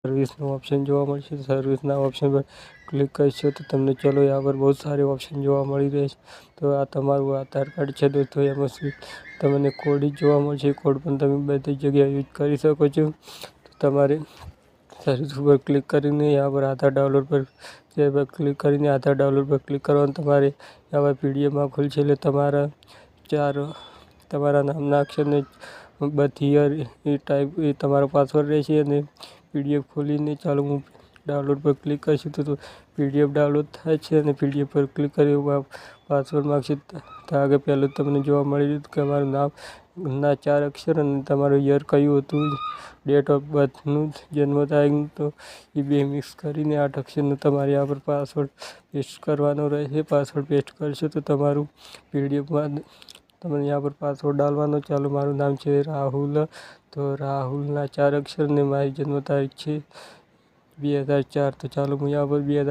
Service option જોવા મળશે। सर्विसના option पर क्लिक करशो तो तमने चलो यहाँ पर बहुत सारे ऑप्शन જોવા મળી રહે છે। तो आ તમારું આધાર કાર્ડ છે दोस्तों, એમાં તમને કોડ જોવા મળશે। કોડ પણ તમે બધી જગ્યાએ યુઝ કરી શકો છો। તો તમારે सर्विस पर क्लिक કરીને यहाँ पर आधार डाउनलोड पर क्लिक કરીને आधार डाउनलोड पर क्लिक करવાનું। તમારે यहाँ पर पीडीएफમાં ખુલશે એટલે તમારા નામના અક્ષરને બર્થ યર એ ટાઈપ એ તમારો પાસવર્ડ રહેશે। અને પીડીએફ ખોલીને ચાલો હું डाउनलोड पर क्लिक करशुं तो पीडीएफ डाउनलोड थाय छे। અને पीडीएफ पर क्लिक કરી पासवर्ड मांगशे तो आगे पहले तमने जोवा मळी रह्युं के अमारुं नामना 4 अक्षर अने तमारुं यर कयुं हतुं, डेट ऑफ बर्थनुं जन्म तारीख तो ए बे मिक्स करीने 8 अक्षरनुं तमारे यहाँ पर पासवर्ड पेस्ट करवानो रहेशे। पासवर्ड पेस्ट करशो तो तमारुं पीडीएफमां तमने यहाँ पर पासवर्ड डालवानो। चालो मारुं नाम छे राहुल, तो राहुलना 4 अक्षर ने मारी जन्म तारीख छे 2004। तो चालो हूँ यहाँ पर 2004